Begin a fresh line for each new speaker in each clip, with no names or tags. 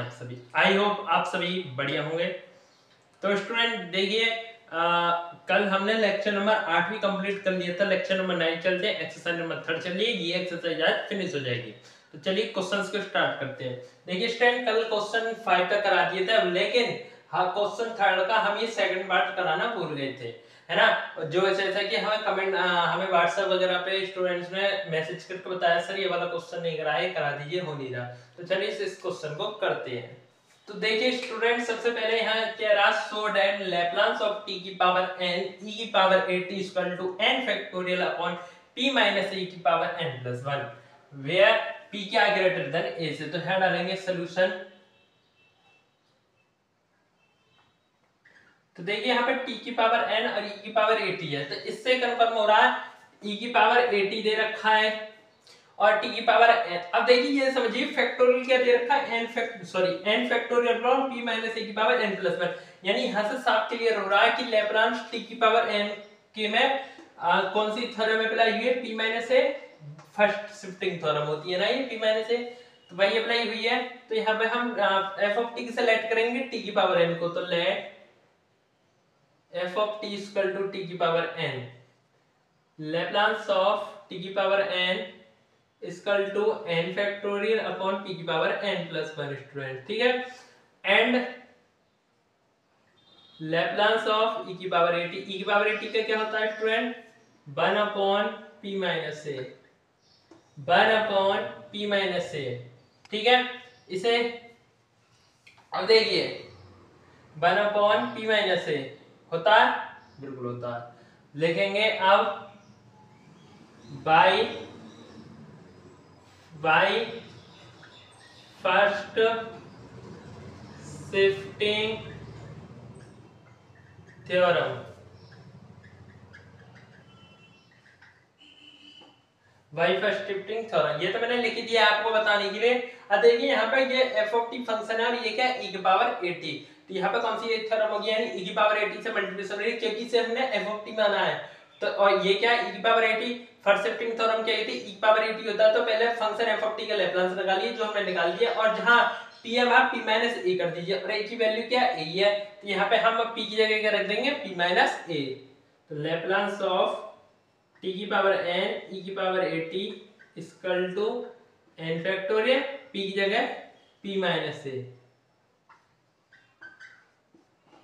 आप सभी? I hope आप सभी बढ़िया होंगे। तो स्टूडेंट देखिए, कल हमने लेक्चर नंबर 8 भी कंप्लीट कर लिया था। लेक्चर नंबर 9 चलते हैं, एक्सरसाइज नंबर 3 चल रही है। ये एक्सरसाइज आज फिनिश हो जाएगी। तो चलिए क्वेश्चंस को स्टार्ट करते हैं। देखिए स्टूडेंट, कल क्वेश्चन 5 का करा दिए थे, लेकिन हाँ क्वेश्चन 3 का हम ये सेकंड पार्ट कराना भूल गए थे, है ना। जो जैसा कि हमें कमेंट हमें व्हाट्सएप वगैरह पे स्टूडेंट्स ने मैसेज करके बताया, सर ये वाला क्वेश्चन नहीं करा है, करा दीजिए, हो नहीं रहा। तो चलिए इस क्वेश्चन को करते हैं। तो देखिए स्टूडेंट, सबसे पहले यहाँ क्या रहा, so that Laplace of t की पावर n e की power at equal to n factorial upon p minus e की power n plus 1 where p क्या ग्रेटर देन a से। तो यहाँ डालेंगे सॉल्यूशन। तो देखिए यहाँ पे t की पावर n और e की पावर at है, तो इससे कंफर्म हो रहा है e की पावर at दे रखा है और t की पावर n। अब देखिए ये समझिए फैक्टोरियल क्या दे रखा है, n factorial upon p minus a की पावर n प्लस 1, यानी यहां से साफ क्लियर हो रहा है कि लैप्लास t की पावर n के में कौन सी थ्योरम अप्लाई हुई है, p minus a first shifting theorem होती है ना ये p माइनस a, तो वही अप्लाई हुई है। तो यहाँ पे हम f ऑफ t से लेट करेंगे t की पावर n को, तो let f of t equal to t की power n Laplace of t की power n equal to n factorial upon p की पावर n प्लस 1 स्टूडेंट, ठीक है। एंड लैप्लास ऑफ e की power at, e की power at का क्या होता है student, 1 upon p minus a, 1 upon p minus a, ठीक है। इसे अब देखिए 1 अपॉन p माइनस a होता है, बिल्कुल होता है। लिखेंगे अब by first shifting theorem, by first shifting theorem, ये तो मैंने लिख दिया आपको बताने के लिए। अब देखिए यहाँ पे ये f ऑफ t फंक्शन है और ये क्या है e की पावर at, तो यहाँ पे कौन सी थ्योरम होगी, यानी e की पावर at से मल्टीप्लिकेशन हो रही है क्योंकि इसे हमने f ऑफ t माना है। तो और ये क्या है e की power at, first shifting theorem क्या थी, e की पावर at होता है, तो पहले फंक्शन f ऑफ t का लैप्लास निकालिए, जो हमने निकाल दिया, और जहां p है वहां p माइनस a कर दीजिए, और a की वैल्यू क्या है a है, तो यहाँ पे हम p की जगह क्या रख देंगे p माइनस a। तो लैप्लास ऑफ t की पावर n e की power at equal to n factorial, p की जगह p minus a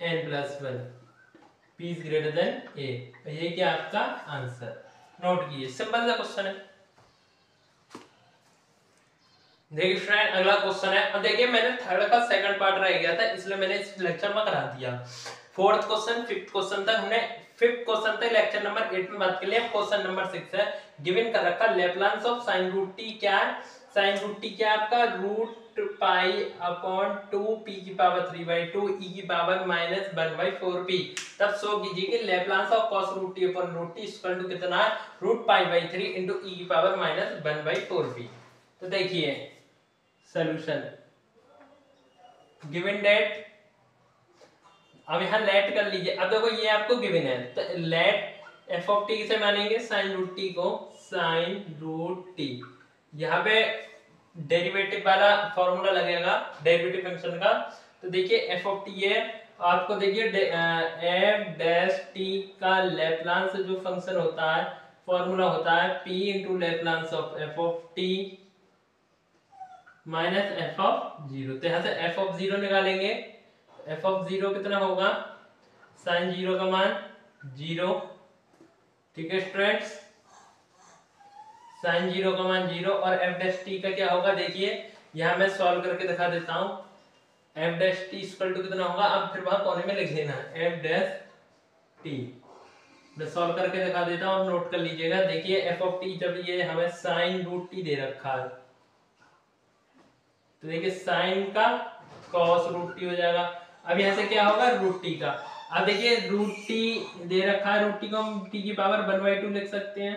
n plus 1, p is greater than a। ये क्या आपका आंसर, नोट कीजिए, सिंपल सा क्वेश्चन है। देखिए फ्रेंड अगला क्वेश्चन है। अब देखिए मैंने थर्ड का सेकंड पार्ट रह गया था, इसलिए मैंने इस लेक्चर में करा दिया। फोर्थ क्वेश्चन फिफ्थ क्वेश्चन तक हमने, फिफ्थ क्वेश्चन तक लेक्चर नंबर 8 में बात कर लिया। क्वेश्चन नंबर 6 है, गिवन कर रखा Laplace of sin root t क्या है, sin रूट t क्या है आपका, रूट पाई अपॉन 2p की पावर 3/2 e की पावर माइनस 1/4p। तब शो कीजिए कि Laplace of cos root t upon root t equal to कितना है, root pi by 3 into e की पावर माइनस 1/4p। तो देखिए सॉल्यूशन, गिवन दैट, अब यहां लेट कर लीजिए। अब देखो ये आपको गिवन है, तो लेट f ऑफ t किसे मानेंगे, sin रूट t को, sin रूट t, यहाँ पे डेरिवेटिव वाला फॉर्मूला लगेगा डेरिवेटिव फंक्शन का। तो देखिए f ऑफ t है, आपको देखिए f डैश t का लैप्लास जो फंक्शन होता है, फॉर्मूला होता है p into Laplace of f of t minus f of 0। तो यहाँ से f ऑफ 0 निकालेंगे, f ऑफ 0 कितना होगा, sin 0 का मान 0, ठीक है स्टूडेंट्स, sin 0 का मान 0, और f डैश t का क्या होगा, देखिए यहाँ मैं सॉल्व करके दिखा देता हूँ। f dash t equal to कितना होगा, अब फिर वहां कोने में लिख देना f डैश t, मैं सॉल्व करके दिखा देता हूँ, नोट कर लीजिएगा। देखिए f ऑफ t जब ये हमें sin रूट t दे रखा है, तो देखिए साइन का cos रूट t हो जाएगा। अब यहाँ से क्या होगा, रूट t का, अब देखिए रूट t दे रखा है, रूट t को हम t की पावर 1/2 लिख सकते हैं।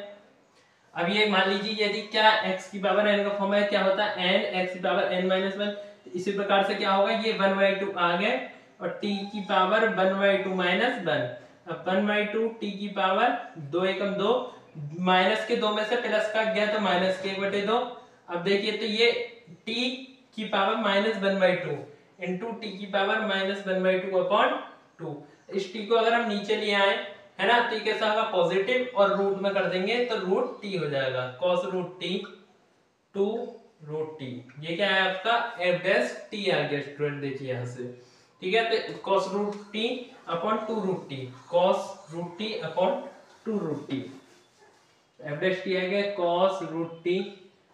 अब ये मान लीजिए यदि क्या x की पावर n का फॉर्म है, क्या होता है n x की पावर n माइनस 1, इसी प्रकार से क्या होगा, ये 1/2 आ गए और t की पावर 1/2 माइनस 1, अब 1/2 t की पावर 2 एकम 2, माइनस के 2 में से प्लस का गया तो माइनस के 1/2। अब देखिए तो ये t की पावर -1/2, इंटू टी की पावर माइनस 1/2 अपॉन 2। इस टी को अगर हम नीचे ले आए है ना तो ये कैसा होगा पॉजिटिव, और रूट में कर देंगे तो रूट टी हो जाएगा, cos root t two root t. ये क्या है आपका एफ डैश टी आ गया स्टूडेंट, देखिए यहाँ से, ठीक है। तो cos root T upon 2 root T, cos root T upon 2 root T, F dash T आ गया cos root T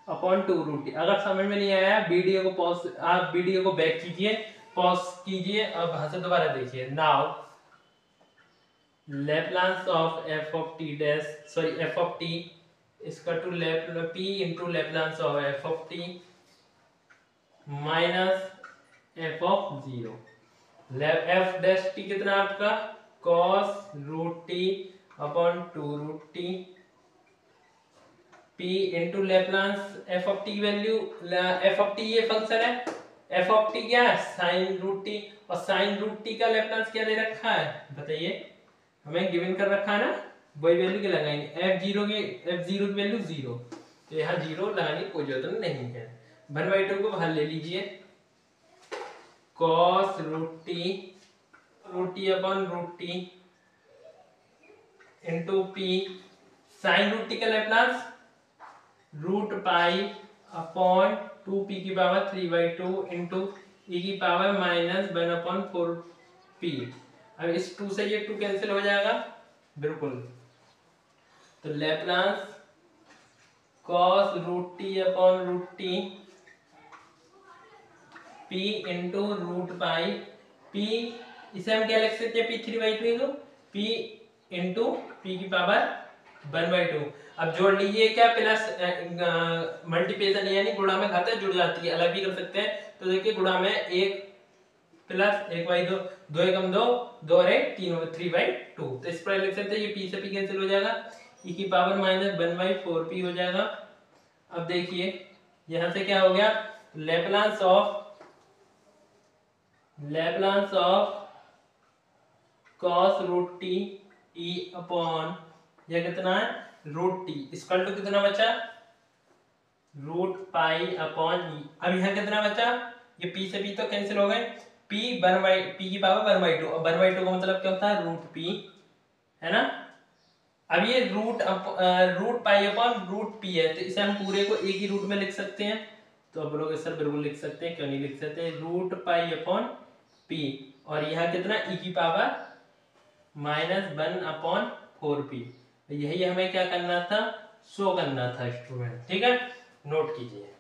upon 2 root T. अगर समझ में नहीं आया वीडियो को पॉज, आप वीडियो को बैक कीजिए, पॉज कीजिए, अब वहां से दोबारा देखिए। Now Laplace of f of t dash, sorry f of t is equal to p into Laplace of f of t minus f of 0। f dash t कितना आपका cos root t upon 2 root t, p into Laplace f of t value, f of t ये function है, f of t क्या है sin root t, और sin root t का Laplace क्या दे रखा है बताइए, हमें गिवन कर रखा है ना, वही वैल्यू के लगाएंगे। f0 की वैल्यू 0, तो यहाँ 0 लगाने की कोई जरूरत नहीं है। 1/2 को बाहर ले लीजिए, cos root T upon root T into P, sine root T का Laplace root pi upon 2p की पावर 3/2 इंटू e की पावर माइनस 1/4p। अब इस 2 से ये 2 कैंसिल हो जाएगा बिल्कुल, तो Laplace cos root T upon root t p into root pi, p इसे हम क्या लिख सकते हैं p 3/2 p इंटू p की पावर 1/2। अब जोड़ लीजिए, क्या प्लस मल्टीप्लिकेशन यानी गुणा में घात जुड़ जाती है, अलग भी कर सकते हैं। तो देखिए गुणा में 1 प्लस 1/2, 2 एकम 2, 2 और 1 3, 3/2। तो इस पर लिख सकते हैं, ये p से p कैंसिल हो जाएगा, e की पावर माइनस 1/4p हो जाएगा। अब देखिए यहां से क्या हो गया, Laplace of cos root t e upon यह कितना है रूट टी, इसका टू कितना बचा रूट पाई अपॉन e। अब यहाँ कितना बचा, ये p से p तो कैंसिल हो गए, p की पावर 1/2, और 1/2 का मतलब क्या होता है रूट p, है ना। अब ये root pi upon root p है, तो इसे हम पूरे को एक ही रूट में लिख सकते हैं। तो अब लोग सर बिल्कुल लिख सकते हैं, क्यों नहीं लिख सकते, रूट पाई अपॉन p, और यहाँ कितना e की पावर माइनस 1/4p। यही हमें क्या करना था, शो करना था स्टूडेंट, ठीक है, नोट कीजिए।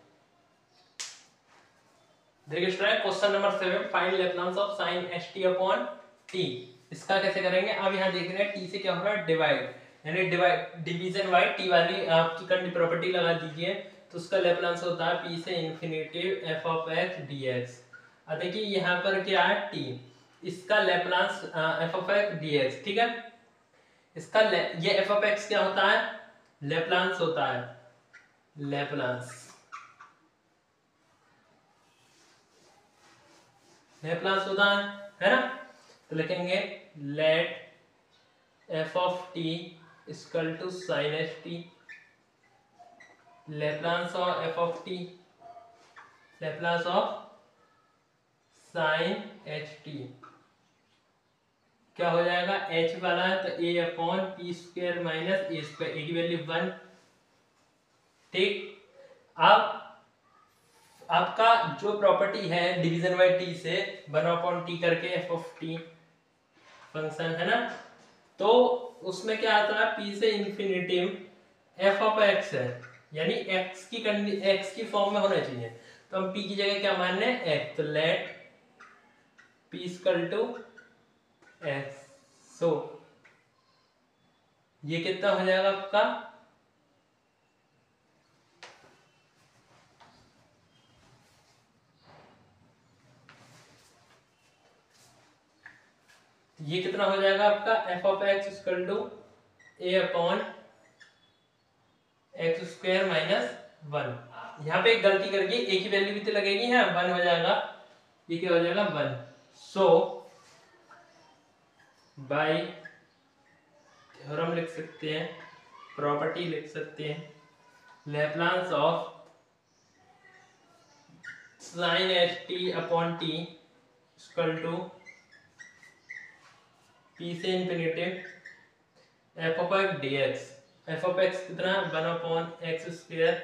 देखिए student question number 7, find Laplace of sin st अपॉन t। इसका कैसे करेंगे, अब यहाँ देख रहे हैं t से क्या हो रहा है डिवाइड, यानी डिवीजन बाय t वाली आपकी करंट प्रॉपर्टी लगा दीजिए, तो उसका लैप्लास होता है p से infinitive f of x dx। अब देखिए यहाँ पर क्या है t, इसका Laplace f of x dx, ठीक है। इसका ये f ऑफ x क्या होता है, लैप्लास होता है, लैप्लास होता है ना। तो लिखेंगे let f of t equal to sin st, Laplace of f of t, Laplace of sin ht क्या हो जाएगा, h वाला है तो a upon p square minus a square, a की वैल्यू 1, ठीक। अब आपका जो प्रॉपर्टी है डिवीजन बाय t से 1/t करके f ऑफ t फंक्शन है ना, तो उसमें क्या आता है p से इंफिनिटिव f ऑफ x है, यानी x की फॉर्म में होना चाहिए, तो हम p की जगह क्या मान रहे हैं x, तो let p equal to x। So ये कितना हो जाएगा आपका, ये कितना हो जाएगा आपका f of x equal to a upon x square minus 1। यहाँ पे एक गलती करके a की वैल्यू भी तो लगेगी, है 1 हो जाएगा, ये क्या हो जाएगा 1। सो बाय थ्योरम लिख सकते हैं, प्रॉपर्टी लिख सकते हैं, लैप्लास ऑफ sin st अपॉन t इक्वल टू पी से infinity F of X D X. F of X कितना 1/x²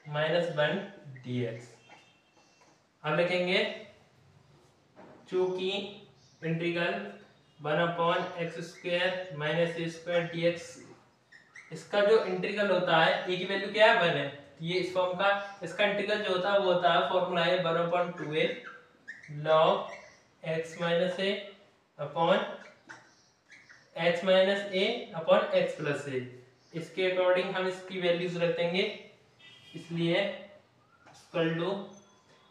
-1 dx। अब लिखेंगे चूंकि इंटीग्रल 1/x² -a² dx, इसका जो इंटीग्रल होता है ए की वैल्यय क्या है 1 है, ये इस फॉर्म का इसका इंटीग्रल जो होता है वो होता है फॉर्मूला है 1/2a log x - a upon x - a upon x + a। इसके अकॉर्डिंग हम इसकी वैल्यूज रख देंगे, इसलिए इक्वल टू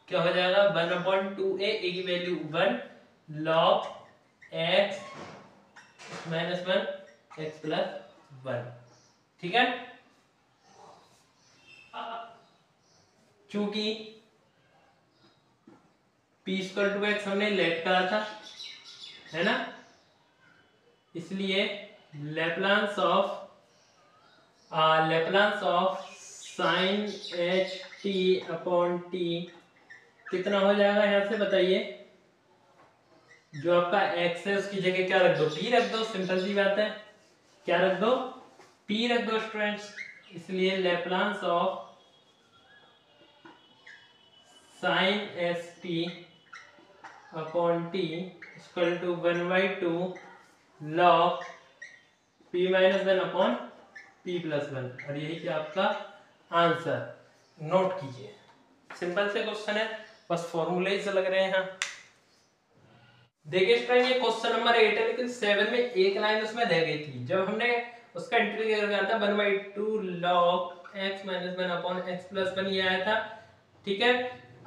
क्या हो जाएगा 1/2a, a की वैल्यू 1 log x - 1 x + 1। ठीक है, चूंकि p = x हमने लेट करा था, है ना, इसलिए Laplace of sin h t upon t कितना हो जाएगा यहाँ से बताइए। जो आपका x है उसकी जगह क्या रख दो, p रख दो, सिंपल सी बात है, क्या रख दो, p रख दो स्टूडेंट्स। इसलिए Laplace of sin s t upon t equal to 1/2 log p - 1 upon p + 1। और यही क्या आपका आंसर, नोट कीजिए। सिंपल से क्वेश्चन है, बस फॉर्मूले से लग रहे हैं यहाँ। देखिए स्टूडेंट ये क्वेश्चन नंबर 8 है, लेकिन 7 में एक लाइन उसमें रह गई थी। जब हमने उसका इंटीग्रल किया था 1/2 log x - 1 अपॉन x + 1 ये आया था। ठीक है,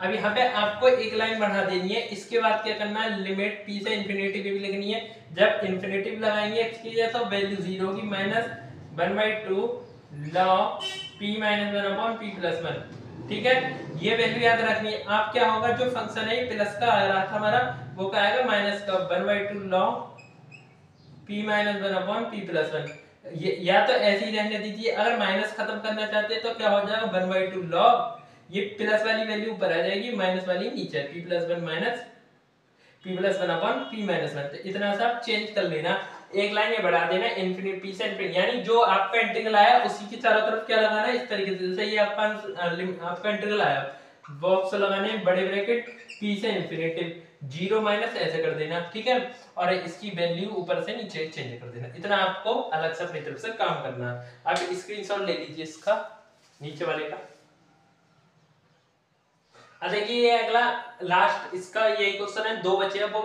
अब यहाँ पे आपको एक लाइन बढ़ा देनी है। इसके बाद क्या करना है, लिमिट p से इंफिनिटी भी लिखनी है। जब इंफिनिटी लगाएंगे x की जगह तो वैल्यू 0 होगी, -1/2 log p - 1 अपॉन p + 1। ठीक है, ये वैल्यू याद रखनी है। आप क्या होगा, जो फंक्शन है प्लस का आ रहा था हमारा, वो क्या आएगा माइनस का 1/2 log p - 1 अपॉन p + 1। ये या तो ऐसे ही रहने दीजिए, अगर माइनस खत्म करना चाहते हैं तो क्या हो जाएगा 1/2 log, ये प्लस वाली वैल्यू ऊपर आ जाएगी, माइनस वाली नीचे, p + 1 minus p + 1 upon p - 1। तो इतना सा आप चेंज कर लेना, एक लाइन ये बढ़ा देना इनफिनिटी p से इनफिनिटी, यानी जो आपका इंटीग्रल आया उसी की चारों तरफ क्या लगाना है, इस तरीके से। जैसे ये आपका इंटीग्रल आया, बॉक्स लगाने बड़े ब्रैकेट p से इनफिनिटी 0 माइनस ऐसे कर देना। ठीक है, और इसकी वैल्यू ऊपर से नीचे चेंज कर देना। इतना आपको अलग से अपनी तरफ से काम करना है। आप स्क्रीनशॉट ले लीजिए इसका नीचे वाले का। देखिए ये अगला लास्ट इसका ये क्वेश्चन है, 2 बचे हैं, वो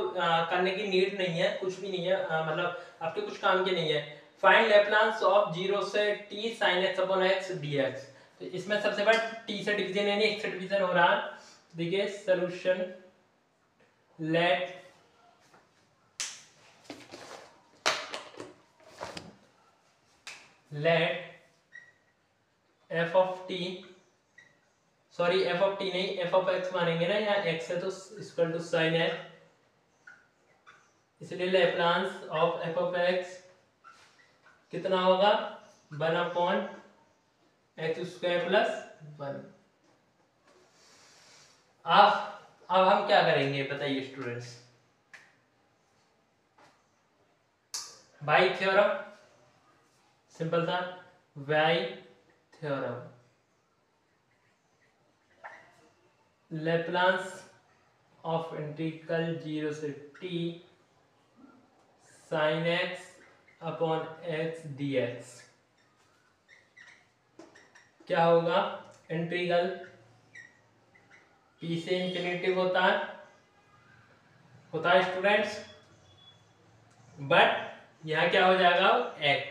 करने की नीड नहीं है, कुछ भी नहीं है, मतलब आपके कुछ काम के नहीं है। फाइंड लेप्लांस ऑफ 0 से t sin x upon x dx। तो इसमें सबसे पहले t से डिवीजन यानी x से डिवीजन हो रहा है। देखिए solution, let f of t, sorry f of t नहीं, f of x मानेंगे ना, यहाँ x है तो इक्वल टू sin x, इसलिए Laplace of f of x कितना होगा 1/x² + 1। अब हम क्या करेंगे बताइए स्टूडेंट्स, बाई थ्योरम, सिंपल था बाई थ्योरम, लेप्लांस ऑफ इंटीग्रल 0 से t sin x upon x dx क्या होगा, इंटीग्रल p से इंफिनिटी होता है स्टूडेंट्स, बट यहाँ क्या हो जाएगा x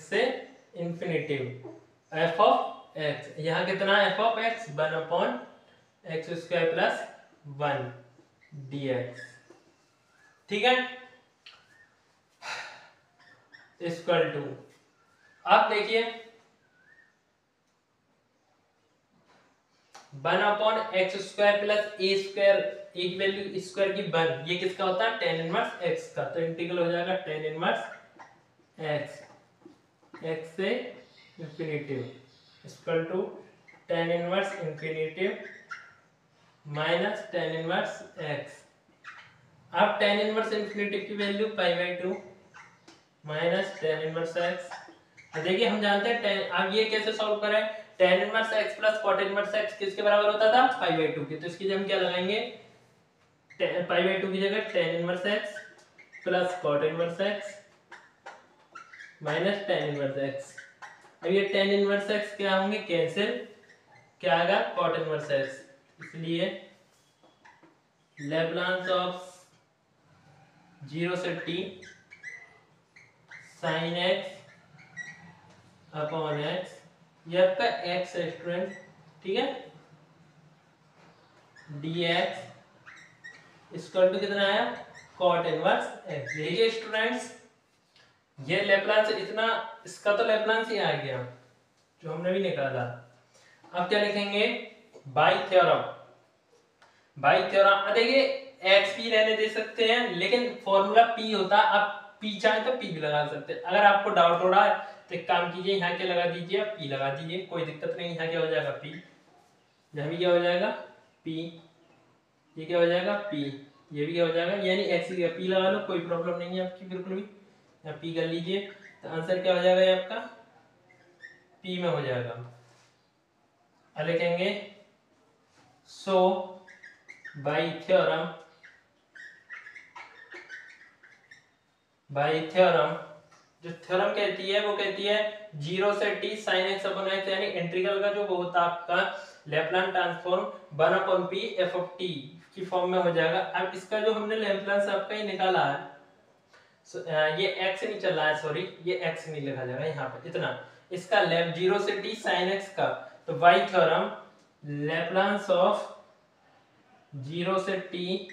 से इंफिनिटी f ऑफ x, यहाँ कितना f of x 1/x² + 1 dx। ठीक है, इक्वल टू, अब देखिए 1/x² + a², एक वैल्यू स्क्वायर की 1, ये किसका होता है tan इनवर्स x का, तो इंटीग्रल हो जाएगा tan इनवर्स x से infinity equal to tan inverse infinity minus tan inverse x अब tan इनवर्स इन्फिनिटी की value pi by 2 minus tan inverse x। देखिए हम जानते हैं अब ये कैसे सॉल्व करें, tan inverse x plus cot inverse x किसके बराबर होता था, पाई बाई 2 के। तो इसकी जगह हम क्या लगाएंगे, पाई बाई 2 की जगह tan inverse x plus cot inverse x minus tan inverse x। अब ये tan इनवर्स x क्या होंगे, कैंसिल, क्या आएगा cot इनवर्स x। इसलिए लेब्लांस ऑफ 0 से t sin x upon x, ये आपका x है स्टूडेंट, ठीक है, dx इक्वल टू कितना आया, cot इनवर्स x। देखिए स्टूडेंट्स ये लेप्लास इतना, इसका तो लेप्लास ही आ गया जो हमने भी निकाला। अब क्या लिखेंगे, बाई थ्योरम, बाई थ्योरम। देखिए x भी रहने दे सकते हैं लेकिन फॉर्मूला p होता, आप p चाहे तो p भी लगा सकते हैं। अगर आपको डाउट हो रहा है तो एक काम कीजिए, यहाँ के लगा दीजिए, p लगा दीजिए, कोई दिक्कत नहीं। यहाँ क्या हो जाएगा p, यहाँ भी क्या हो जाएगा p, ये क्या हो जाएगा p, ये भी क्या हो जाएगा, यानी x की p लगा लो, कोई प्रॉब्लम नहीं है आपकी बिल्कुल भी। यहाँ p कर लीजिए तो आंसर क्या हो जाएगा, ये आपका p में हो जाएगा। अब लिखेंगे so by theorem, by theorem, जो थ्योरम कहती है वो कहती है 0 से t sin x upon x, यानी इंटीग्रल का जो वो होता है आपका Laplace transform 1 upon p f of t की फॉर्म में हो जाएगा। अब इसका जो हमने लैप्लास आपका ही निकाला है, ये x नहीं चल रहा है, सॉरी ये x नहीं लिखा जाएगा यहाँ पे, इतना इसका लैप 0 से t sin x का, तो बाई थ्योरम लैप्लास ऑफ 0 से t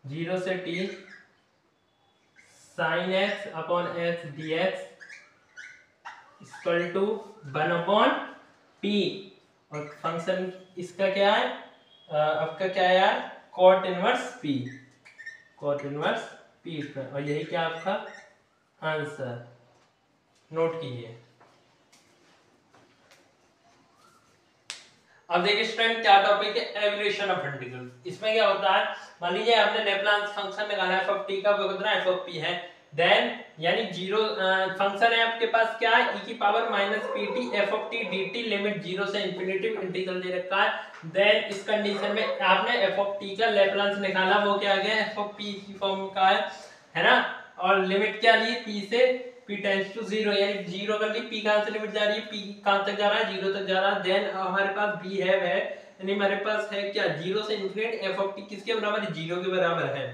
0 से t sin x upon x dx equal to 1 upon p, और फंक्शन इसका क्या है, आपका क्या है यार, cot inverse p, cot inverse p square, और यही क्या आपका आंसर, नोट कीजिए। अब देखिए स्टूडेंट क्या टॉपिक है, एवोल्यूशन ऑफ इंटीग्रल। इसमें क्या होता है, मान लीजिए आपने लैप्लास फंक्शन निकाला है f ऑफ t का, वो कितना f ऑफ p है, देन यानी जीरो फंक्शन है आपके पास क्या है, e की power minus pt f of t dt, limit 0 से इंफिनिटी इंटीग्रल दे रखा है। देन इस कंडीशन में आपने f ऑफ t का लैप्लास निकाला, वो क्या आ गया, f ऑफ p की फॉर्म का है ना, और लिमिट क्या ली, p से p टेंड्स टू 0, यानी 0 कर ली, p कहां से लिमिट जा रही है, p कहां तक जा रहा है, 0 तक जा रहा है। देन हमारे पास b है वह, यानी हमारे पास है क्या, 0 से इंफिनिट f ऑफ t किसके बराबर है, 0 के बराबर है।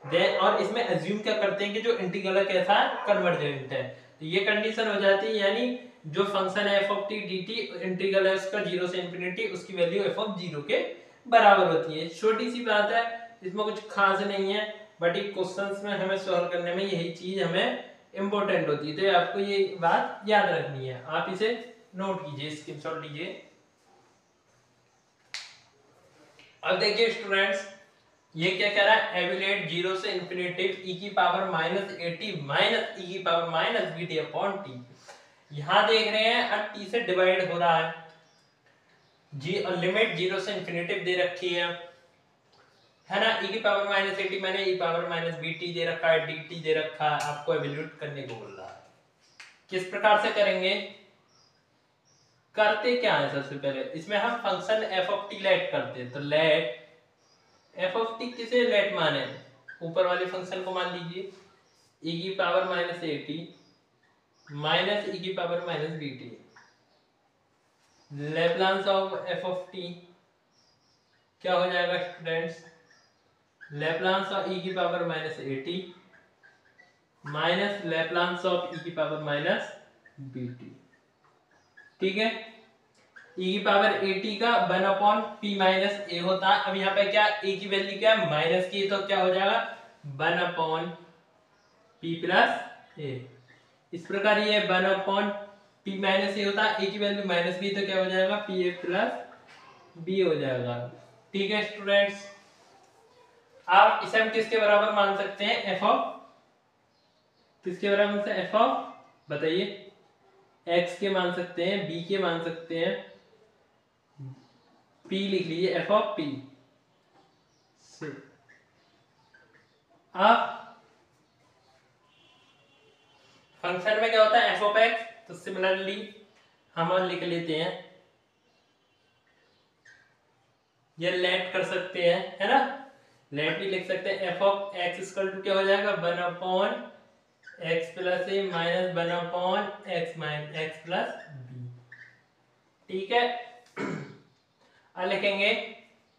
देन और इसमें अज्यूम क्या करते हैं कि जो इंटीग्रल कैसा है, कन्वर्जेंट है, तो ये कंडीशन हो जाती है, यानी जो फंक्शन है f of t dt integral है उसका 0 से इंफिनिटी, उसकी वैल्यू f ऑफ 0 के बराबर होती है। छोटी सी बात है, इसमें कुछ खास नहीं है, बट ये क्वेश्चंस में हमें सॉल्व करने में यही चीज हमें इंपॉर्टेंट होती है, तो आपको ये बात याद रखनी है, आप इसे नोट कीजिए, स्क्रीनशॉट लीजिए। अब देखिए स्टूडेंट्स ये क्या कह रहा है, एवेल्यूएट 0 से इंफिनिटी e की पावर माइनस 80 माइनस e की power minus bt upon t। यहां देख रहे हैं अब t से डिवाइड हो रहा है, जी और लिमिट 0 से इंफिनिटी दे रखी है ना, e की पावर माइनस 80 मैंने e पावर माइनस bt दे रखा है, dt दे रखा है, आपको एवेल्यूएट करने को बोल रहा है। किस प्रकार से करेंगे, करते क्या है, सबसे पहले इसमें हम function f of t let करते हैं, तो लेट f ऑफ t किसे लेट माने, ऊपर वाले फंक्शन को मान लीजिए e की पावर माइनस 80 माइनस e की power minus bt, Laplace of f of t क्या हो जाएगा स्टूडेंट्स, लैप्लास ऑफ e की power minus 80 minus Laplace of e की पावर माइनस bt, ठीक है। e की पावर 80 का 1 अपॉन p माइनस a होता है। अब यहाँ पे क्या a की वैल्यू क्या है, माइनस की, तो क्या हो जाएगा 1 अपॉन p प्लस a। इस प्रकार ये 1 अपॉन p माइनस a होता है, a की वैल्यू माइनस b, तो क्या हो जाएगा pa प्लस b हो जाएगा, ठीक है स्टूडेंट्स। आप इसे हम किसके बराबर मान सकते हैं, f ऑफ, किसके बराबर से f ऑफ, बताइए एक्स के मान सकते हैं, बी के मान सकते हैं, पी लिख लीजिए, एफ ऑफ पी से। अब फंक्शन में क्या होता है, एफ ऑफ एक्स, तो सिमिलरली हम और लिख लेते हैं, ये लेट कर सकते हैं, है ना, लेट भी लिख सकते हैं। F of X equal to क्या हो जाएगा, 1 x plus A minus 1 X minus X plus B. ठीक है, अब लिखेंगे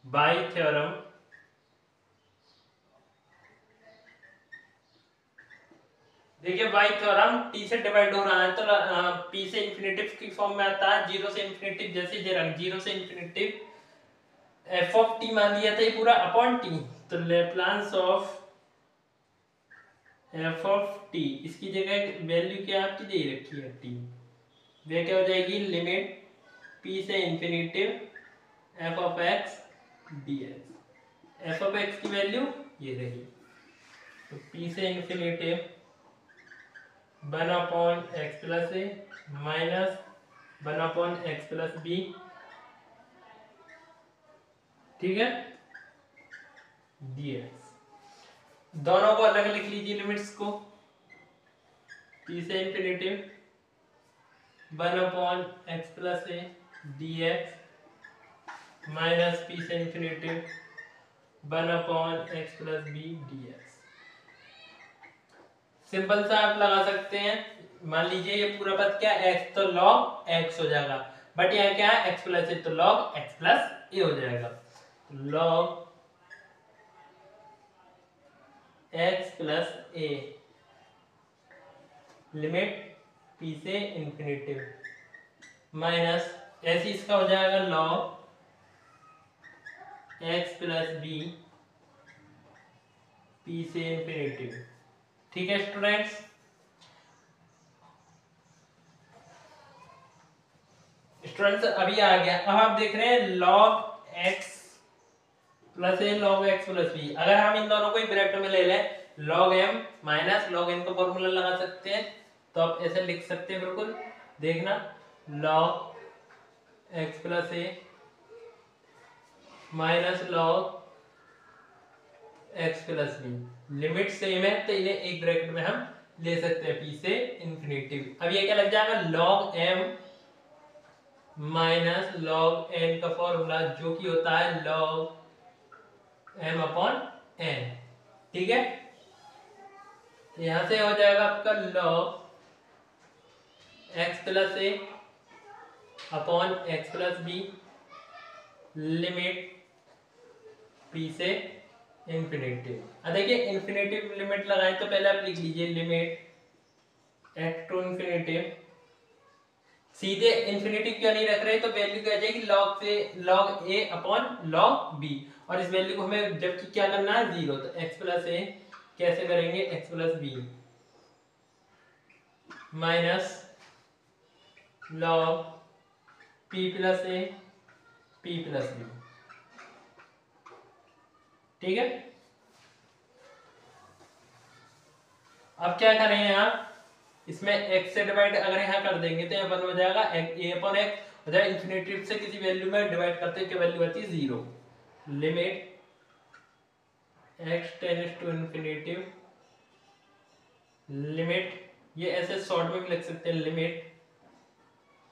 बाई थ्योरम। देखिए बाई थ्योरम टी से डिवाइड हो रहा है तो पी से इंफिनिटिव की फॉर्म में आता है, जीरो से इंफिनिटिव, जैसे जीरो से इंफिनिटिव एफ ऑफ टी मान लिया था ये पूरा अपॉन टी, तो Laplace of F of T, इसकी जगह वैल्यू क्या आपकी दे रखी है टी, वे क्या हो जाएगी, लिमिट पी से infinitive F of X D X. F of x की वैल्यू ये रही, तो पी से infinitive 1 x plus A minus 1 x plus B. ठीक है, dx, दोनों को अलग लिख लीजिए लिमिट्स को, p से infinitive 1 x plus a dx minus p से infinitive 1 x plus b dx। Simple सा आप लगा सकते हैं, मान लीजिए ये पूरा पद क्या है, x, तो log x हो जाएगा, बट यहाँ क्या है, x प्लस ए, तो log x प्लस ए हो जाएगा, log x plus a limit p से इंफिनिटिव माइनस ऐसे इसका हो जाएगा log x plus b p से इंफिनिटिव। ठीक है स्टूडेंट्स, अभी आ गया। अब आप देख रहे हैं log x प्लस ए log x प्लस बी, अगर हम इन दोनों को ही ब्रैकेट में ले लें, log m minus log n का फॉर्मूला लगा सकते हैं, तो आप ऐसे लिख सकते हैं, बिल्कुल देखना, log x plus A minus log x plus B, limit same है तो इन्हें एक ब्रैकेट में हम ले सकते हैं, p से इंफिनिटिव। अब ये क्या लग जाएगा, log m minus log n का फॉर्मूला जो कि होता है log m अपॉन n। ठीक है, यहां से हो जाएगा आपका log x plus A upon x plus B limit p से इंफिनिटिव। अब देखिए इंफिनिटिव लिमिट लगाएं तो पहले आप लिख लीजिए लिमिट x टू इंफिनिटिव, सीधे इंफिनिटिव क्यों नहीं रख रहे, तो वैल्यू क्या आ जाएगी, log से log a upon log b, और इस वैल्यू को हमें जबकि क्या करना है, जीरो, तो x प्लस ए कैसे करेंगे, x plus B minus log p plus A p plus B. ठीक है, अब क्या करेंगे आप, इसमें x से डिवाइड अगर यहाँ कर देंगे तो यहाँ पर हो जाएगा a अपॉन x हो जाएगा, इंफिनिटिव से किसी वैल्यू में डिवाइड करते हैं क्या वैल्यू आती है, zero, limit x tends to infinitive limit, ये ऐसे शॉर्ट में भी लिख सकते हैं, लिमिट,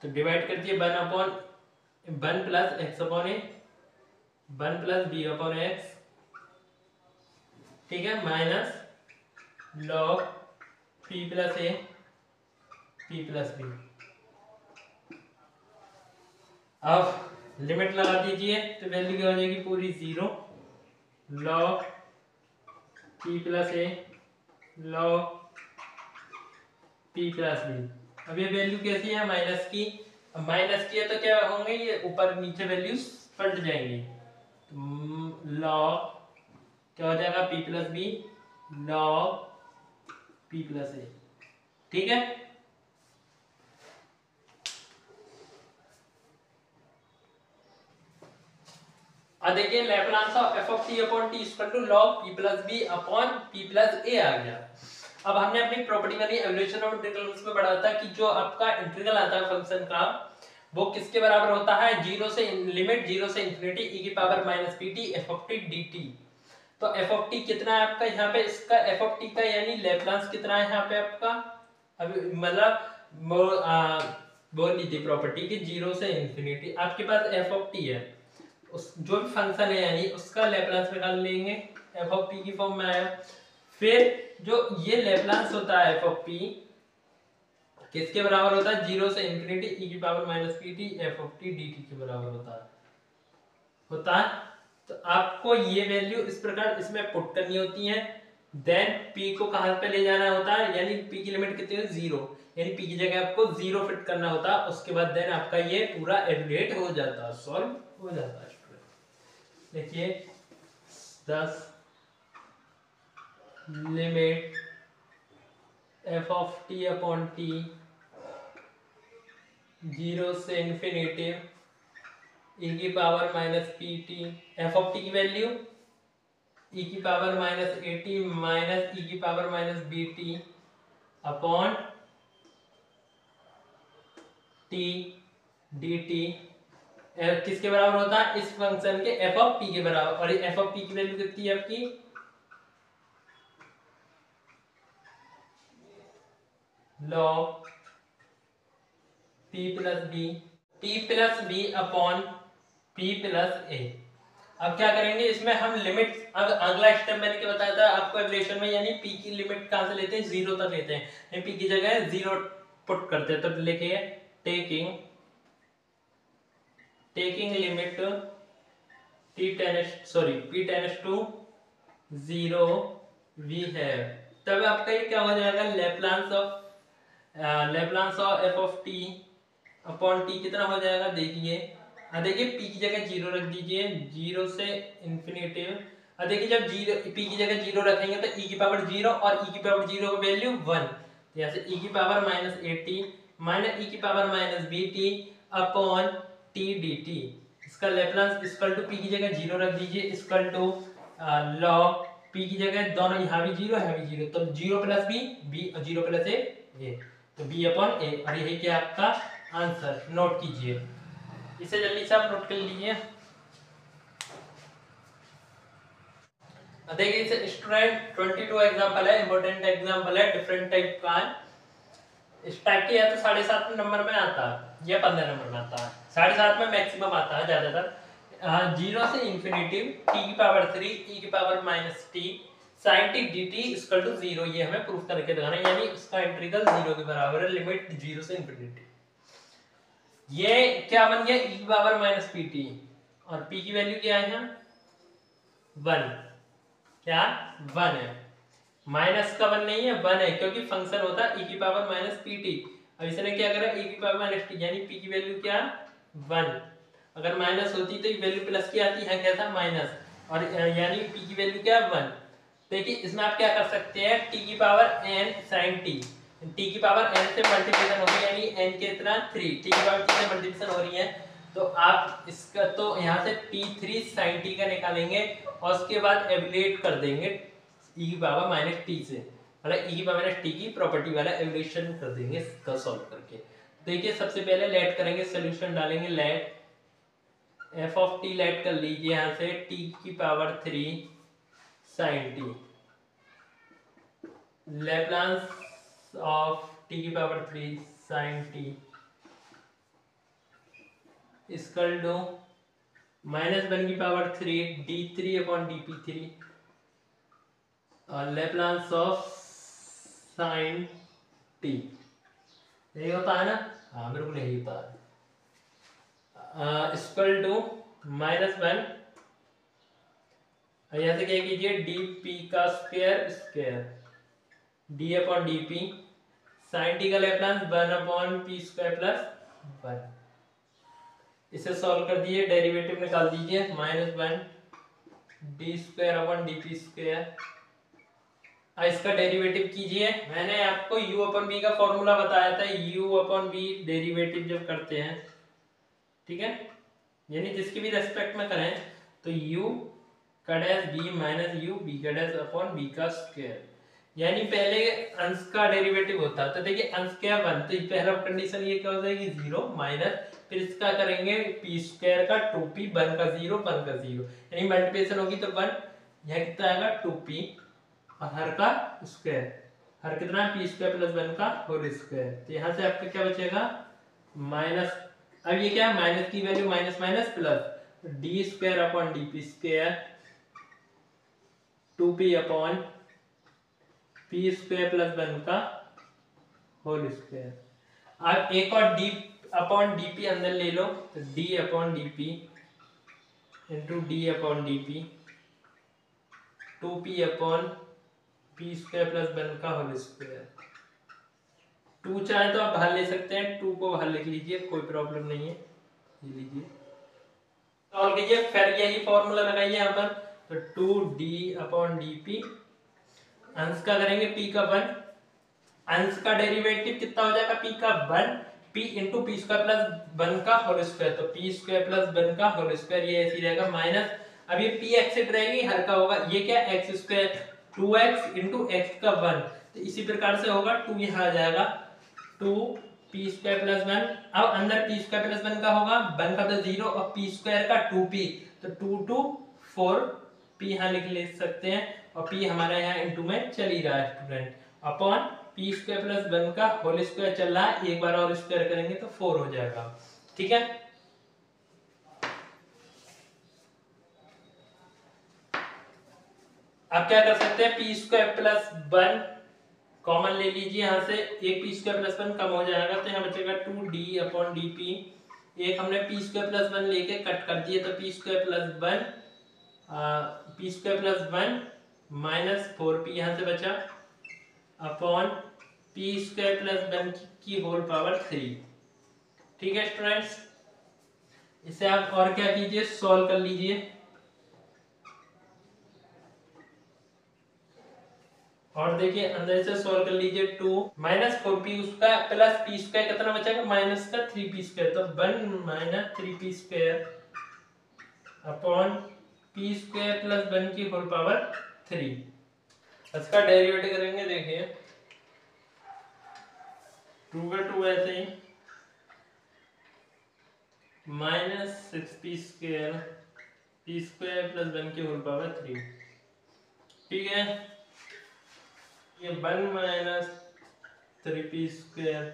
तो डिवाइड कर दिए 1 प्लस एक्स अपॉन ए 1 प्लस बी अपॉन एक्स। ठीक है, minus log p plus A p plus B. अब लिमिट लगा दीजिए तो वैल्यू क्या हो जाएगी, पूरी जीरो, log p प्लस ए log p प्लस बी। अब ये वैल्यू कैसी है, माइनस की, अब माइनस की है तो क्या होंगे, ये ऊपर नीचे वैल्यूज पलट जाएंगी, log क्या हो जाएगा, p plus B log p plus A. ठीक है, अब देखिए Laplace of f of t upon t equal to log p plus b upon p plus a आ गया। अब हमने अपनी प्रॉपर्टी वाली एवोल्यूशन ऑफ इंटीग्रल्स में पढ़ा था कि जो आपका इंटीग्रल आता है फंक्शन का वो किसके बराबर होता है, जीरो से लिमिट जीरो से इंफिनिटी e की power minus pt f of t dt। तो f ऑफ t कितना है आपका यहाँ पे, इसका f ऑफ t का यानी लैप्लास कितना है यहाँ पे आपका, अभी मतलब बोल ली थी प्रॉपर्टी कि जीरो से इंफिनिटी आपके पास f ऑफ t है, उस जो भी फंक्शन है यानी उसका लैप्लास निकाल लेंगे, f ऑफ t की फॉर्म में आया। फिर जो ये लैप्लास होता है f ऑफ p किसके बराबर होता है, जीरो से इंफिनिटी e की power minus pt f of t dt के बराबर होता है। तो आपको ये वैल्यू इस प्रकार इसमें पुट करनी होती है, देन p को कहां पे ले जाना होता है, यानी p की लिमिट कितनी है, जीरो, यानी p की जगह आपको जीरो फिट करना होता है। उसके बाद देन आपका ये पूरा एवलुएट हो जाता है, सॉल्व हो जाता है। देखिए 10 limit f of t upon t zero से इंफिनिटी e की power minus pt, f of t की वैल्यू e की power minus at minus e की power minus bt upon t dt किसके बराबर होता है, इस फंक्शन के f ऑफ t के बराबर। और ये f ऑफ t की वैल्यू कितनी है आपकी, log p plus b upon p plus a। अब क्या करेंगे इसमें हम लिमिट, अब अगला स्टेप मैंने क्या बताया था आपको एवरेशन में, यानी p की लिमिट कहां से लेते हैं, जीरो तक लेते हैं, यानी p की जगह जीरो पुट करते हैं। तो लिखिए taking limit p tends to zero we है, तब आपका ये क्या हो जाएगा, Laplace of f of t upon t कितना हो जाएगा, देखिए p की जगह जीरो रख दीजिए, जीरो से इंफिनिटी। देखिए जब जीरो p की जगह जीरो रखेंगे तो e की पावर जीरो और e की पावर जीरो का वैल्यू 1, तो यहाँ से e की पावर माइनस 80 माइनस e की power minus bt upon t dt। इसका लैप्लास इक्वल टू p की जगह जीरो रख दीजिए इक्वल टू log p की जगह दोनों यहाँ भी जीरो यहाँ भी जीरो, तो zero plus b zero plus a तो b अपॉन a। और यही क्या आपका आंसर, नोट कीजिए इसे जल्दी से आप नोट कर लीजिए। देखिए इसे स्टूडेंट 22 एग्जांपल है, इंपॉर्टेंट एग्जांपल है, डिफरेंट टाइप का है। इस टाइप की है तो 7.5 नंबर में आता है या 15 नंबर में आता है, 7.5 में मैक्सिमम आता है ज्यादातर। जीरो से इंफिनिटी t की पावर 3 e की power minus t sin t dt equal to zero, ये हमें प्रूफ करके दिखाना है, यानी इसका इंटीग्रल जीरो के बराबर है, लिमिट जीरो से इंफिनिटी। ये क्या बन गया, e की पावर माइनस pt और p की वैल्यू क्या है यहाँ 1, क्या 1 है, माइनस का 1 नहीं है 1 है, क्योंकि फंक्शन होता है e की पावर माइनस pt। अब इसने क्या करा e की पावर माइनस t, यानी p की वैल्यू क्या 1, अगर माइनस होती तो वैल्यू प्लस की आती है, क्या था माइनस, और यानी p की वैल्यू क्या 1। देखिए इसमें आप क्या कर सकते हैं, t की power n sin t, t की पावर n से मल्टीप्लिकेशन होगी, यानी n के इतना 3, t की पावर t से मल्टीप्लिकेशन हो रही है, तो आप इसका तो यहाँ से t3 sin t का निकालेंगे और उसके बाद एवलेट कर देंगे e की पावर माइनस t से, मतलब e की पावर माइनस t की प्रॉपर्टी वाला एवलेशन कर देंगे इसका सॉल्व करके। देखिए सबसे पहले लेट करेंगे, सॉल्यूशन डालेंगे, let f of t let कर लीजिए यहाँ से t की power 3 sin t, Laplace of t की power 3 sin t equal to minus 1 की पावर 3 d3 अपॉन dp3 और लैप्लास ऑफ sin t, यही होता है ना, हाँ बिल्कुल यही होता है, इक्वल टू -1, यहाँ से क्या कीजिए dp का square d upon dp sin t का Laplace 1 upon p square plus 1, इसे सॉल्व कर दीजिए, डेरिवेटिव निकाल दीजिए, -1 d square upon dp square, इसका डेरिवेटिव कीजिए। मैंने आपको u अपॉन v का फॉर्मूला बताया था, u अपॉन v डेरिवेटिव जब करते हैं, ठीक है, यानी जिसकी भी रेस्पेक्ट में करें तो u का dash v minus u v का डैश अपॉन v का स्क्वायर, यानी पहले अंश का डेरिवेटिव होता है, तो देखिए अंश क्या 1, तो पहला कंडीशन ये क्या हो जाएगी 0 माइनस, फिर इसका करेंगे पी स्क्वायर का 2p, 1 का 0 1 का 0, यानी मल्टीप्लिकेशन होगी तो 1, यह कितना आएगा 2p और हर का स्क्वायर, हर कितना है पी स्क्वायर प्लस 1 का होल स्क्वायर, तो यहाँ से आपका क्या बचेगा माइनस, अब ये क्या है माइनस की value minus minus plus D square upon D P square 2p upon P square plus 1 का होल स्क्वायर। आप एक और डी अपॉन डी पी अंदर ले लो, तो D upon D P into D upon D P 2p upon P square plus 1 का whole square. 2 चाहे तो आप बाहर ले सकते हैं, 2 को बाहर लिख लीजिए, कोई प्रॉब्लम नहीं है, ये लीजिए सॉल्व कीजिए, फिर यही फॉर्मूला लगाइए यहाँ पर, तो 2d अपॉन डी पी, अंश का करेंगे p का 1, अंश का डेरिवेटिव कितना हो जाएगा p का 1, p into P square plus 1 का होल स्क्वायर, तो पी स्क्वायर प्लस 1 का होल स्क्वायर, ये ऐसे रहेगा माइनस, अब ये p एक्सेट रहेगी, हर का होगा, ये क्या x square 2x into x का 1, तो इसी प्रकार से होगा 2 यहाँ आ जाएगा 2 पी स्क्वायर प्लस 1, अब अंदर पी स्क्वायर प्लस 1 का होगा, 1 का तो 0 और पी स्क्वायर का 2p, तो 2 2 4 p यहाँ लिख ले सकते हैं, और p हमारा यहाँ इनटू में चल ही रहा है student, upon P square plus 1 का होल स्क्वायर चल रहा है, एक बार और स्क्वायर करेंगे तो 4 हो जाएगा, ठीक है। अब क्या कर सकते हैं, पी स्क्वायर प्लस 1 कॉमन ले लीजिए, यहाँ से एक पी स्क्वायर प्लस 1 कम हो जाएगा, तो यहाँ बचेगा 2d अपॉन डी पी, एक हमने पी स्क्वायर प्लस 1 लेके कट कर दिए, तो P square plus 1 P square plus 1 minus 4p यहाँ से बचा, अपॉन पी स्क्वायर प्लस 1 की होल पावर 3, ठीक है स्टूडेंट्स। इसे आप और क्या कीजिए, सॉल्व कर लीजिए, और देखिए अंदर से सॉल्व कर लीजिए, 2 माइनस 4p उसका प्लस पी स्क्वायर कितना बचेगा माइनस का 3p स्क्वायर, तो 1 minus 3p square upon P square plus 1 की होल पावर 3, इसका डेरिवेटिव करेंगे, देखिए 2 का 2 ऐसे ही minus 6p square P square plus 1 की होल पावर 3, ठीक है, ये 1 माइनस 3p स्क्वायर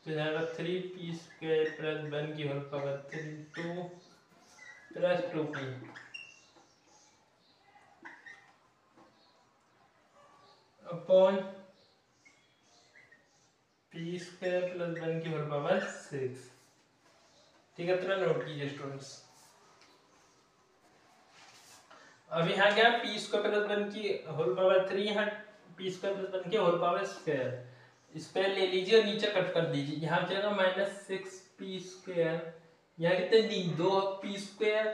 तो जाएगा 3p स्क्वायर प्लस 1 की whole power 3, 2 plus 2p upon p square plus 1 की होल पावर 6, ठीक है, तो नोट कीजिए स्टूडेंट्स। अब यहाँ क्या पी स्क्वायर प्लस 1 की होल पावर 3, यहाँ पी स्क्वायर प्लस 1 की होल पावर स्क्वायर ले लीजिए और नीचे कट कर दीजिए, यहाँ बचेगा माइनस 6p स्क्वायर, यहाँ कितने दी 2p स्क्वायर,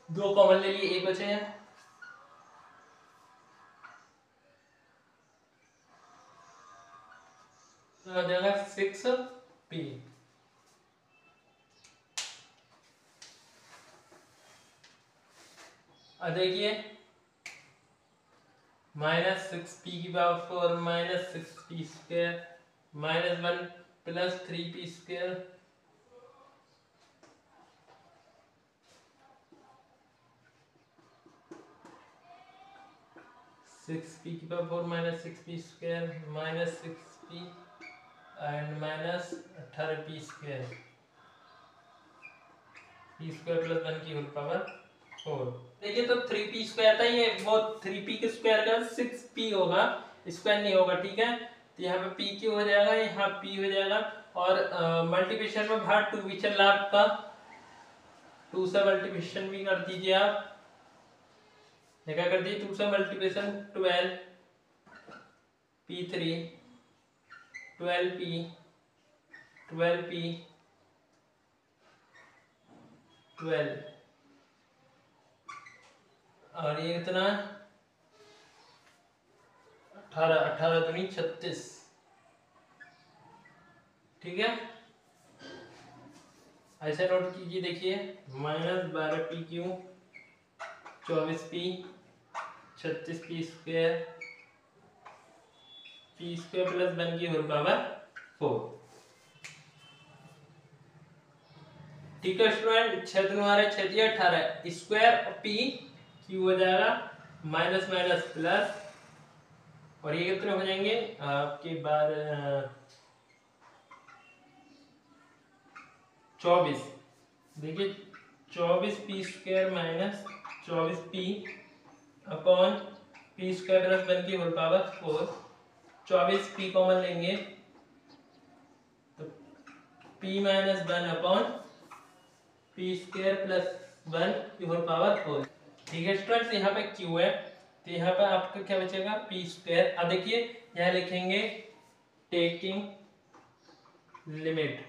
2 कॉमन ले लिए, एक बचे हैं, तो आ जाएगा 6p, अब देखिए माइनस 6p की power 4 minus 6p square minus 1 plus 3p square, six P की power 4 minus 6p square minus 6p and minus 18p square, p square plus 1 की होल पावर 4, देखिए तो 3p स्क्वायर था, ये वो 3p के स्क्वायर का 6p होगा, स्क्वायर नहीं होगा, ठीक है, तो यहाँ पे p क्यों हो जाएगा, यहाँ p हो जाएगा, और मल्टीप्लिकेशन में बाहर 2 भी चल रहा है आपका, 2 से मल्टीप्लिकेशन भी कर दीजिए आप, क्या कर दीजिए 2 से मल्टीप्लिकेशन 12 p3 12p 12p 12, और ये कितना 18 18 दूनी 36, ठीक है, ऐसे नोट कीजिए, देखिए minus 12p Q 24p 36p square P square plus 1 की होल पावर 4। ठीक है स्टूडेंट, 6 दूनी 12, 6 तिया 18 स्क्वायर और पी क्यू हो जाएगा माइनस माइनस प्लस, और ये कितने हो जाएंगे आपके बार 24। देखिए 24 P square minus 24 P upon P square plus 1 की होल पावर 4। 24 पी कॉमन लेंगे तो P minus 1 upon P square plus 1 की होल पावर 4। ठीक है स्टूडेंट्स, यहाँ पे क्यू है तो यहाँ पे आपका क्या बचेगा पी स्क्वायर। अब देखिए यहाँ लिखेंगे टेकिंग लिमिट,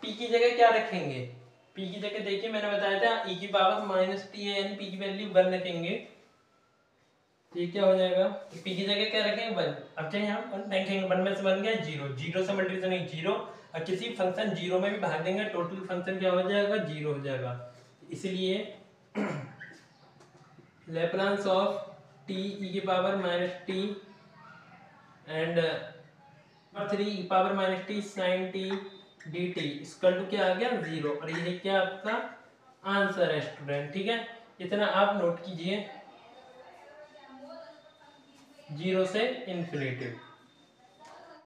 पी की जगह क्या रखेंगे, पी की जगह देखिए मैंने बताया था e की पावर माइनस टी है, यानी पी की वैल्यू 1 रखेंगे। ये क्या हो जाएगा, पी की जगह क्या रखेंगे 1। अब चाहे यहाँ 1 रखेंगे, 1 में से बन गया 0, 0 से मल्टीप्लिकेशन है 0, और किसी फंक्शन 0 में भी भाग देंगे टोटल फंक्शन क्या हो जाएगा 0 हो जाएगा। इसलिए लैप्लास ऑफ t e की power minus T and 3 e power minus T sin t dt इसका टू क्या आ गया 0, और ये क्या आपका आंसर है स्टूडेंट। ठीक है, इतना आप नोट कीजिए 0 से इन्फिनिटी।